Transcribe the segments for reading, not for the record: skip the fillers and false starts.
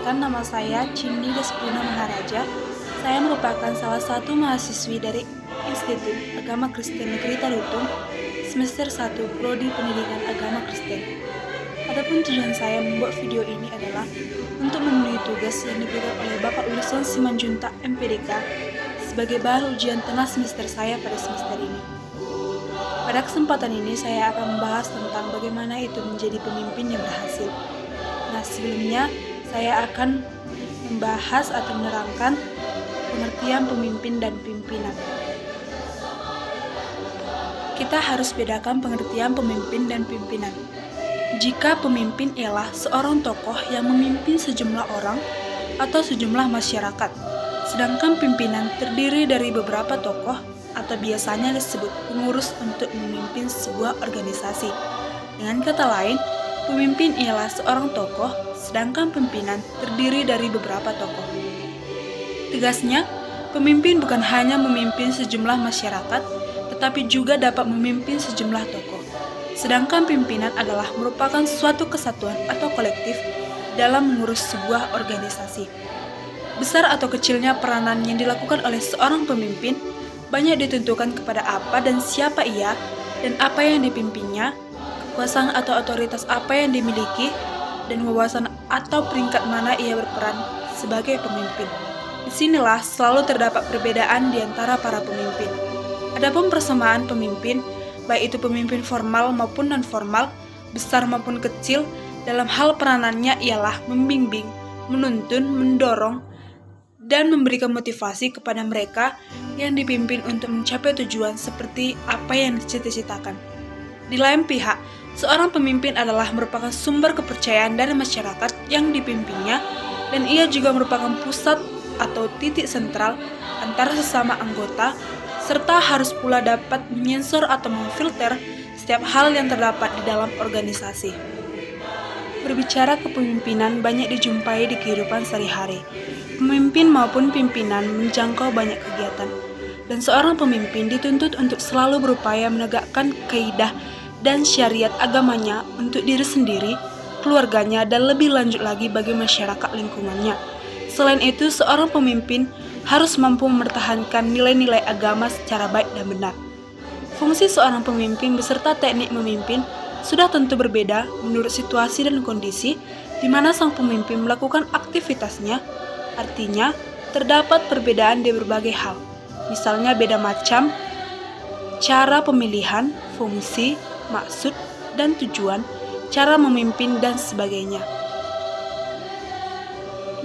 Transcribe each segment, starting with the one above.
Perkenalkan, nama saya Cindi Despuna Maharaja. Saya merupakan salah satu mahasiswi dari Institut Agama Kristen Negeri Tarutung, semester 1 Prodi Pendidikan Agama Kristen. Adapun tujuan saya membuat video ini adalah untuk memenuhi tugas yang diberikan oleh Bapak Wilson Simanjuntak MPDK sebagai bahan ujian tengah semester saya pada semester ini. Pada kesempatan ini saya akan membahas tentang bagaimana itu menjadi pemimpin yang berhasil. Nah, sebelumnya saya akan membahas atau menerangkan pengertian pemimpin dan pimpinan. Kita harus bedakan pengertian pemimpin dan pimpinan. Jika pemimpin ialah seorang tokoh yang memimpin sejumlah orang atau sejumlah masyarakat, sedangkan pimpinan terdiri dari beberapa tokoh atau biasanya disebut pengurus untuk memimpin sebuah organisasi. Dengan kata lain, pemimpin ialah seorang tokoh, sedangkan pimpinan terdiri dari beberapa tokoh. Tegasnya, pemimpin bukan hanya memimpin sejumlah masyarakat, tetapi juga dapat memimpin sejumlah tokoh. Sedangkan pimpinan adalah merupakan suatu kesatuan atau kolektif dalam mengurus sebuah organisasi. Besar atau kecilnya peranan yang dilakukan oleh seorang pemimpin banyak ditentukan kepada apa dan siapa ia dan apa yang dipimpinnya, kekuasaan atau otoritas apa yang dimiliki, dan wawasan atau peringkat mana ia berperan sebagai pemimpin. Disinilah selalu terdapat perbedaan di antara para pemimpin. Adapun persamaan pemimpin, baik itu pemimpin formal maupun non-formal, besar maupun kecil, dalam hal peranannya ialah membimbing, menuntun, mendorong, dan memberikan motivasi kepada mereka yang dipimpin untuk mencapai tujuan seperti apa yang dicita-citakan. Di lain pihak, seorang pemimpin adalah merupakan sumber kepercayaan dari masyarakat yang dipimpinnya, dan ia juga merupakan pusat atau titik sentral antara sesama anggota, serta harus pula dapat menyensor atau memfilter setiap hal yang terdapat di dalam organisasi. Berbicara kepemimpinan banyak dijumpai di kehidupan sehari-hari. Pemimpin maupun pimpinan menjangkau banyak kegiatan, dan seorang pemimpin dituntut untuk selalu berupaya menegakkan kaidah dan syariat agamanya untuk diri sendiri, keluarganya, dan lebih lanjut lagi bagi masyarakat lingkungannya. Selain itu, seorang pemimpin harus mampu mempertahankan nilai-nilai agama secara baik dan benar. Fungsi seorang pemimpin beserta teknik memimpin sudah tentu berbeda menurut situasi dan kondisi di mana sang pemimpin melakukan aktivitasnya. Artinya, terdapat perbedaan di berbagai hal. Misalnya beda macam cara pemilihan, fungsi, maksud, dan tujuan, cara memimpin, dan sebagainya.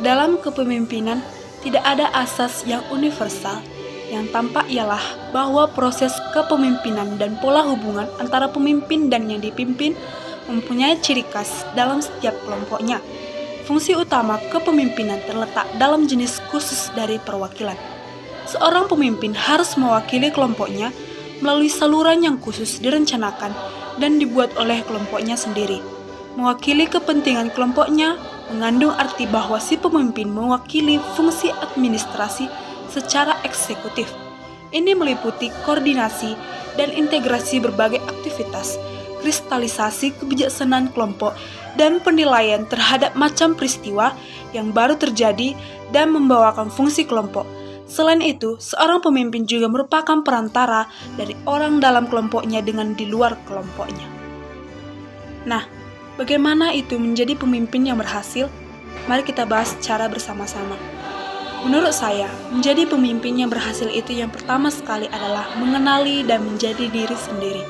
Dalam kepemimpinan, tidak ada asas yang universal. Yang tampak ialah bahwa proses kepemimpinan dan pola hubungan antara pemimpin dan yang dipimpin mempunyai ciri khas dalam setiap kelompoknya. Fungsi utama kepemimpinan terletak dalam jenis khusus dari perwakilan. Seorang pemimpin harus mewakili kelompoknya melalui saluran yang khusus direncanakan dan dibuat oleh kelompoknya sendiri. Mewakili kepentingan kelompoknya mengandung arti bahwa si pemimpin mewakili fungsi administrasi secara eksekutif. Ini meliputi koordinasi dan integrasi berbagai aktivitas, kristalisasi kebijaksanaan kelompok, dan penilaian terhadap macam peristiwa yang baru terjadi dan membawakan fungsi kelompok. Selain itu, seorang pemimpin juga merupakan perantara dari orang dalam kelompoknya dengan di luar kelompoknya. Nah, bagaimana itu menjadi pemimpin yang berhasil? Mari kita bahas secara bersama-sama. Menurut saya, menjadi pemimpin yang berhasil itu yang pertama sekali adalah mengenali dan menjadi diri sendiri.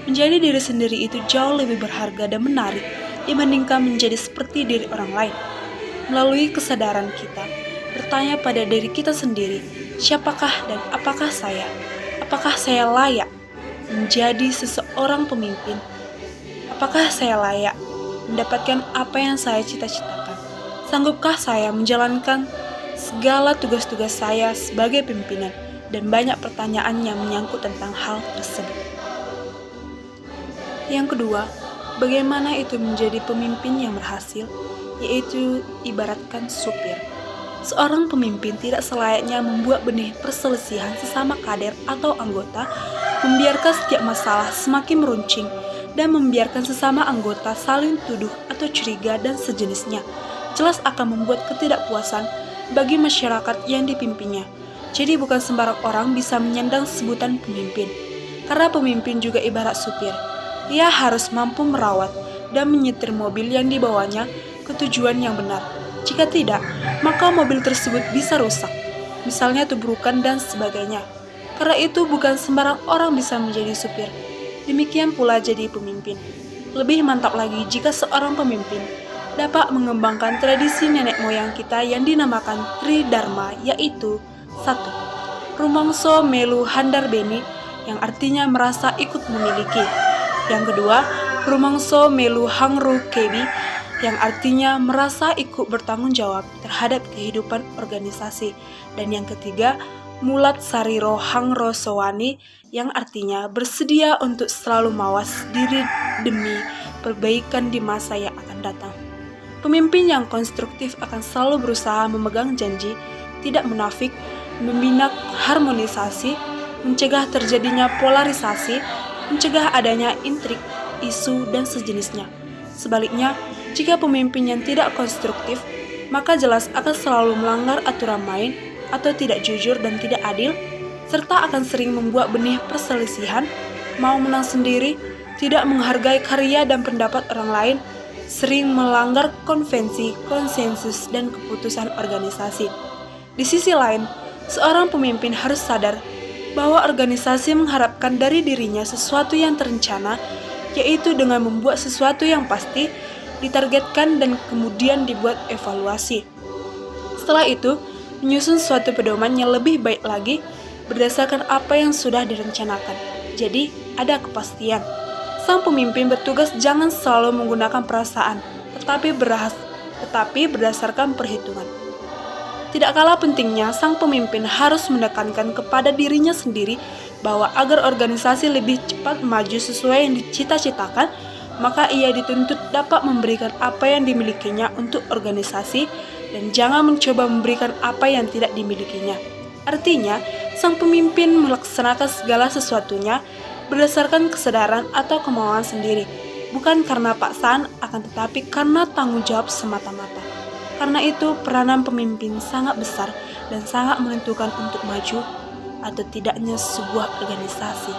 Menjadi diri sendiri itu jauh lebih berharga dan menarik dibandingkan menjadi seperti diri orang lain. Melalui kesadaran kita, bertanya pada diri kita sendiri, siapakah dan apakah saya? Apakah saya layak menjadi seseorang pemimpin? Apakah saya layak mendapatkan apa yang saya cita-citakan? Sanggupkah saya menjalankan segala tugas-tugas saya sebagai pimpinan? Dan banyak pertanyaan yang menyangkut tentang hal tersebut. Yang kedua, bagaimana itu menjadi pemimpin yang berhasil, yaitu ibaratkan supir. Seorang pemimpin tidak selayaknya membuat benih perselisihan sesama kader atau anggota, membiarkan setiap masalah semakin meruncing, dan membiarkan sesama anggota saling tuduh atau curiga dan sejenisnya. jelas akan membuat ketidakpuasan bagi masyarakat yang dipimpinnya. Jadi bukan sembarang orang bisa menyandang sebutan pemimpin. Karena pemimpin juga ibarat supir. Ia harus mampu merawat dan menyetir mobil yang dibawanya ke tujuan yang benar. Jika tidak, maka mobil tersebut bisa rusak, misalnya tubrukan dan sebagainya. Karena itu bukan sembarang orang bisa menjadi supir. Demikian pula jadi pemimpin. Lebih mantap lagi jika seorang pemimpin dapat mengembangkan tradisi nenek moyang kita yang dinamakan Tridharma, yaitu 1. Rumangso melu handarbeni, yang artinya merasa ikut memiliki. Yang kedua, rumangso melu hangru kebi, yang artinya merasa ikut bertanggung jawab terhadap kehidupan organisasi. Dan yang ketiga, mulat sariro hangro sowani, yang artinya bersedia untuk selalu mawas diri demi perbaikan di masa yang akan datang. Pemimpin yang konstruktif akan selalu berusaha memegang janji, tidak munafik, membina harmonisasi, mencegah terjadinya polarisasi, mencegah adanya intrik, isu, dan sejenisnya. Sebaliknya, jika pemimpin yang tidak konstruktif, maka jelas akan selalu melanggar aturan main atau tidak jujur dan tidak adil, serta akan sering membuat benih perselisihan, mau menang sendiri, tidak menghargai karya dan pendapat orang lain, sering melanggar konvensi, konsensus, dan keputusan organisasi. Di sisi lain, seorang pemimpin harus sadar bahwa organisasi mengharapkan dari dirinya sesuatu yang terencana, yaitu dengan membuat sesuatu yang pasti, ditargetkan, dan kemudian dibuat evaluasi. Setelah itu, menyusun suatu pedoman yang lebih baik lagi berdasarkan apa yang sudah direncanakan. Jadi, ada kepastian. Sang pemimpin bertugas jangan selalu menggunakan perasaan, tetapi berdasarkan perhitungan. Tidak kalah pentingnya, sang pemimpin harus menekankan kepada dirinya sendiri bahwa agar organisasi lebih cepat maju sesuai yang dicita-citakan, maka ia dituntut dapat memberikan apa yang dimilikinya untuk organisasi dan jangan mencoba memberikan apa yang tidak dimilikinya. Artinya, sang pemimpin melaksanakan segala sesuatunya berdasarkan kesadaran atau kemauan sendiri, bukan karena paksaan, akan tetapi karena tanggung jawab semata-mata. Karena itu, peranan pemimpin sangat besar dan sangat menentukan untuk maju atau tidaknya sebuah organisasi.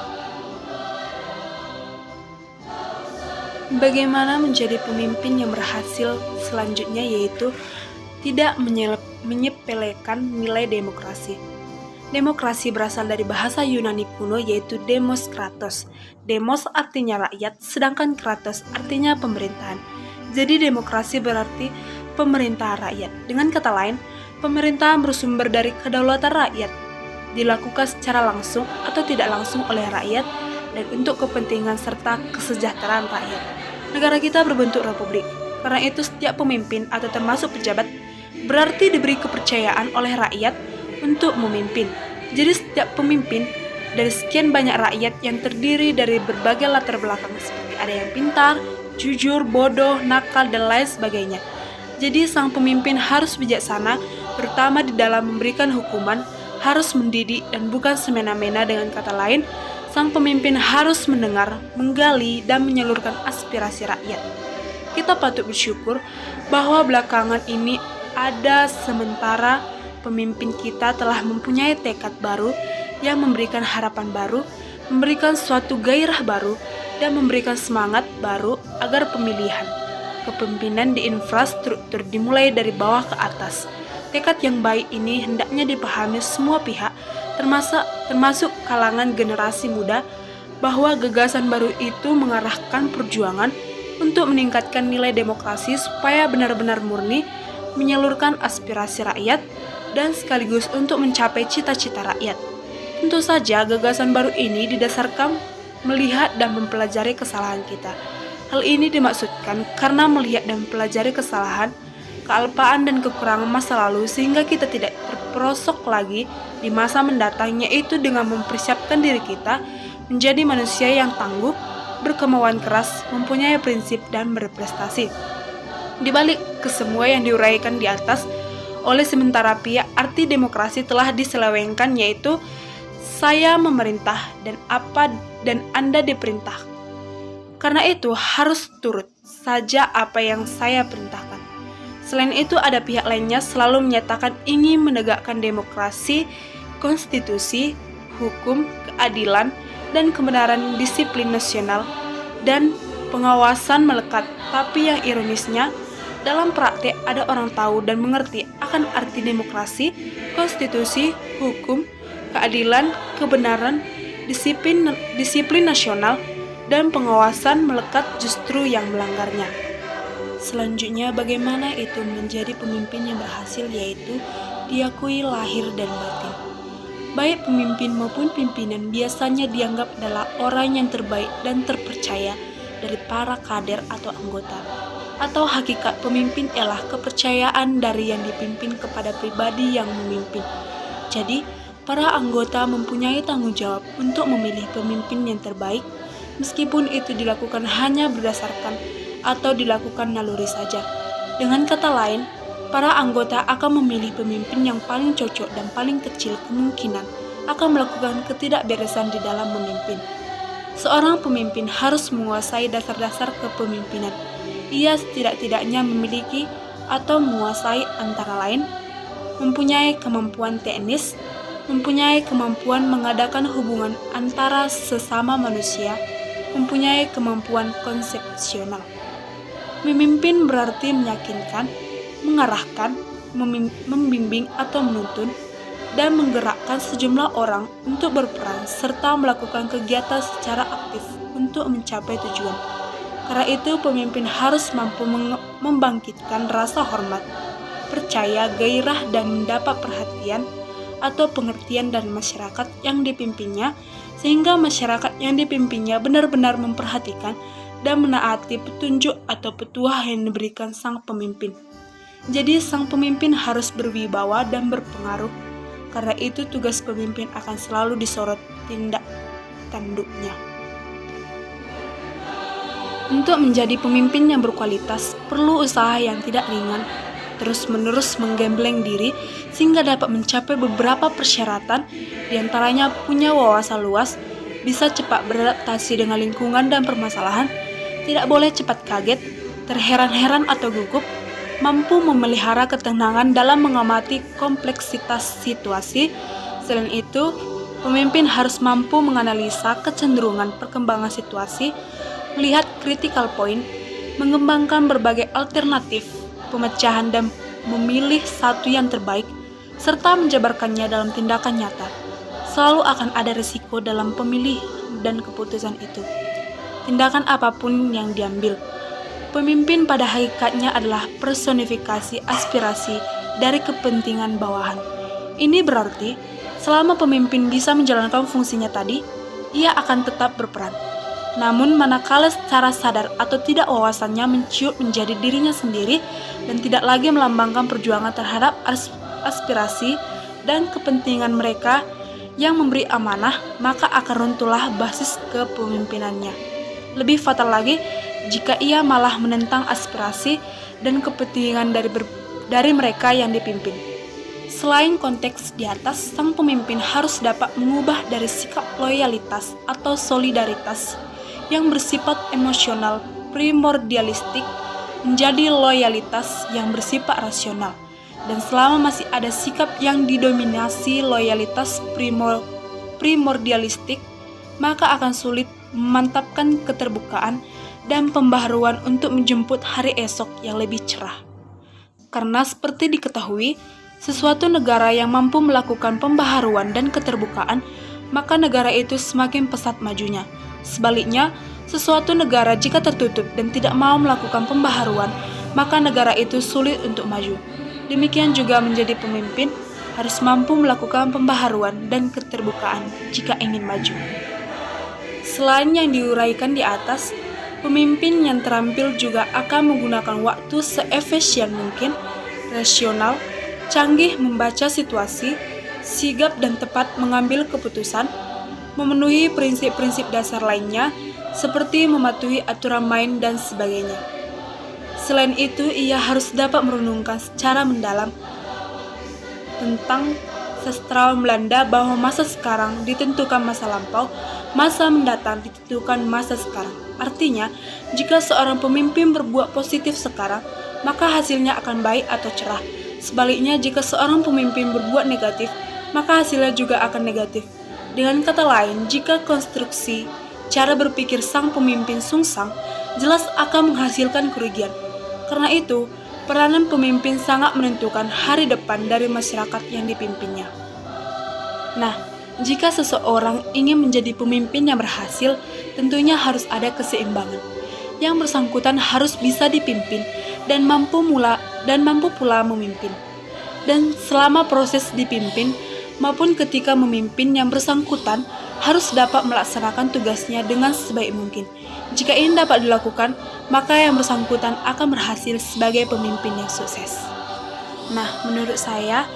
Bagaimana menjadi pemimpin yang berhasil selanjutnya, yaitu tidak menyepelekan nilai demokrasi. Demokrasi berasal dari bahasa Yunani kuno, yaitu demos kratos. Demos artinya rakyat, sedangkan kratos artinya pemerintahan. Jadi demokrasi berarti pemerintah rakyat. Dengan kata lain, pemerintahan bersumber dari kedaulatan rakyat, dilakukan secara langsung atau tidak langsung oleh rakyat, dan untuk kepentingan serta kesejahteraan rakyat. Negara kita berbentuk republik. Karena itu setiap pemimpin atau termasuk pejabat berarti diberi kepercayaan oleh rakyat untuk memimpin. Jadi setiap pemimpin dari sekian banyak rakyat yang terdiri dari berbagai latar belakang, seperti ada yang pintar, jujur, bodoh, nakal, dan lain sebagainya. Jadi sang pemimpin harus bijaksana, terutama di dalam memberikan hukuman, harus mendidik dan bukan semena-mena. Dengan kata lain, sang pemimpin harus mendengar, menggali, dan menyalurkan aspirasi rakyat. Kita patut bersyukur bahwa belakangan ini ada sementara pemimpin kita telah mempunyai tekad baru yang memberikan harapan baru, memberikan suatu gairah baru, dan memberikan semangat baru agar pemilihan kepemimpinan di infrastruktur dimulai dari bawah ke atas. Tekad yang baik ini hendaknya dipahami semua pihak, termasuk kalangan generasi muda, bahwa gagasan baru itu mengarahkan perjuangan untuk meningkatkan nilai demokrasi supaya benar-benar murni, menyalurkan aspirasi rakyat, dan sekaligus untuk mencapai cita-cita rakyat. Tentu saja gagasan baru ini didasarkan melihat dan mempelajari kesalahan kita. Hal ini dimaksudkan karena melihat dan mempelajari kesalahan, kealpaan dan kekurangan masa lalu sehingga kita tidak terperosok lagi di masa mendatang, yaitu dengan mempersiapkan diri kita menjadi manusia yang tangguh, berkemauan keras, mempunyai prinsip dan berprestasi. Di balik kesemua yang diuraikan di atas, oleh sementara pihak arti demokrasi telah diselewengkan, yaitu saya memerintah dan Anda diperintah. Karena itu harus turut saja apa yang saya perintahkan. Selain itu, ada pihak lainnya selalu menyatakan ingin menegakkan demokrasi, konstitusi, hukum, keadilan, dan kebenaran, disiplin nasional, dan pengawasan melekat. Tapi yang ironisnya, dalam praktek ada orang tahu dan mengerti akan arti demokrasi, konstitusi, hukum, keadilan, kebenaran, disiplin nasional, dan pengawasan melekat justru yang melanggarnya. Selanjutnya, bagaimana itu menjadi pemimpin yang berhasil, yaitu diakui lahir dan batin. Baik pemimpin maupun pimpinan biasanya dianggap adalah orang yang terbaik dan terpercaya dari para kader atau anggota. Atau hakikat pemimpin ialah kepercayaan dari yang dipimpin kepada pribadi yang memimpin. Jadi, para anggota mempunyai tanggung jawab untuk memilih pemimpin yang terbaik, meskipun itu dilakukan hanya berdasarkan atau dilakukan naluri saja. Dengan kata lain, para anggota akan memilih pemimpin yang paling cocok dan paling kecil kemungkinan akan melakukan ketidakberesan di dalam memimpin. Seorang pemimpin harus menguasai dasar-dasar kepemimpinan. Ia setidak-tidaknya memiliki atau menguasai antara lain, mempunyai kemampuan teknis, mempunyai kemampuan mengadakan hubungan antara sesama manusia, mempunyai kemampuan konsepsional. Memimpin berarti meyakinkan, mengarahkan, membimbing atau menuntun, dan menggerakkan sejumlah orang untuk berperan serta melakukan kegiatan secara aktif untuk mencapai tujuan. Karena itu, pemimpin harus mampu membangkitkan rasa hormat, percaya, gairah, dan mendapat perhatian atau pengertian dari masyarakat yang dipimpinnya, sehingga masyarakat yang dipimpinnya benar-benar memperhatikan dan menaati petunjuk atau petuah yang diberikan sang pemimpin. Jadi sang pemimpin harus berwibawa dan berpengaruh. Karena itu tugas pemimpin akan selalu disorot tindak tanduknya. Untuk menjadi pemimpin yang berkualitas, perlu usaha yang tidak ringan, terus-menerus menggembleng diri sehingga dapat mencapai beberapa persyaratan, diantaranya punya wawasan luas, bisa cepat beradaptasi dengan lingkungan dan permasalahan, tidak boleh cepat kaget, terheran-heran atau gugup, mampu memelihara ketenangan dalam mengamati kompleksitas situasi. Selain itu, pemimpin harus mampu menganalisa kecenderungan perkembangan situasi, melihat critical point, mengembangkan berbagai alternatif pemecahan dan memilih satu yang terbaik, serta menjabarkannya dalam tindakan nyata. Selalu akan ada risiko dalam pemilih dan keputusan itu. Tindakan apapun yang diambil, pemimpin pada hakikatnya adalah personifikasi aspirasi dari kepentingan bawahan. Ini berarti, selama pemimpin bisa menjalankan fungsinya tadi, ia akan tetap berperan. Namun manakala secara sadar atau tidak wawasannya menciut menjadi dirinya sendiri dan tidak lagi melambangkan perjuangan terhadap aspirasi dan kepentingan mereka yang memberi amanah, maka akan runtuhlah basis kepemimpinannya. Lebih fatal lagi jika ia malah menentang aspirasi dan kepentingan dari mereka yang dipimpin. Selain konteks di atas, sang pemimpin harus dapat mengubah dari sikap loyalitas atau solidaritas yang bersifat emosional primordialistik menjadi loyalitas yang bersifat rasional. Dan selama masih ada sikap yang didominasi loyalitas primordialistik, maka akan sulit memantapkan keterbukaan dan pembaharuan untuk menjemput hari esok yang lebih cerah. Karena seperti diketahui, sesuatu negara yang mampu melakukan pembaharuan dan keterbukaan, maka negara itu semakin pesat majunya. Sebaliknya, sesuatu negara jika tertutup dan tidak mau melakukan pembaharuan, maka negara itu sulit untuk maju. Demikian juga menjadi pemimpin harus mampu melakukan pembaharuan dan keterbukaan jika ingin maju. Selain yang diuraikan di atas, pemimpin yang terampil juga akan menggunakan waktu seefisien mungkin, rasional, canggih membaca situasi, sigap dan tepat mengambil keputusan, memenuhi prinsip-prinsip dasar lainnya, seperti mematuhi aturan main dan sebagainya. Selain itu, ia harus dapat merenungkan secara mendalam tentang sastrawan Belanda bahwa masa sekarang ditentukan masa lampau, masa mendatang ditentukan masa sekarang. Artinya, jika seorang pemimpin berbuat positif sekarang, maka hasilnya akan baik atau cerah. Sebaliknya, jika seorang pemimpin berbuat negatif, maka hasilnya juga akan negatif. Dengan kata lain, jika konstruksi cara berpikir sang pemimpin sungsang, jelas akan menghasilkan kerugian. Karena itu, peranan pemimpin sangat menentukan hari depan dari masyarakat yang dipimpinnya. Nah, jika seseorang ingin menjadi pemimpin yang berhasil, tentunya harus ada keseimbangan. Yang bersangkutan harus bisa dipimpin dan mampu pula memimpin. Dan selama proses dipimpin maupun ketika memimpin, yang bersangkutan harus dapat melaksanakan tugasnya dengan sebaik mungkin. Jika ini dapat dilakukan, maka yang bersangkutan akan berhasil sebagai pemimpin yang sukses. Nah, menurut saya,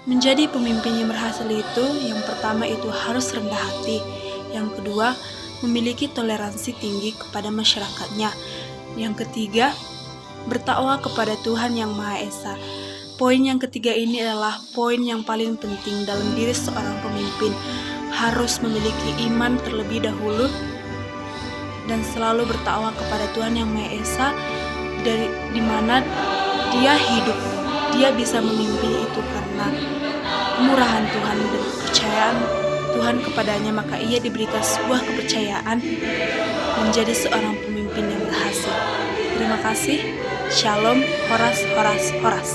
menjadi pemimpin yang berhasil itu, yang pertama itu harus rendah hati. Yang kedua, memiliki toleransi tinggi kepada masyarakatnya. Yang ketiga, bertakwa kepada Tuhan Yang Maha Esa. Poin yang ketiga ini adalah poin yang paling penting dalam diri seorang pemimpin. Harus memiliki iman terlebih dahulu dan selalu bertakwa kepada Tuhan Yang Maha Esa, di mana dia hidup. Dia bisa memimpin itu karena kemurahan Tuhan dan kepercayaan Tuhan kepadanya, maka ia diberikan sebuah kepercayaan menjadi seorang pemimpin yang berhasil. Terima kasih. Shalom, horas, horas, horas.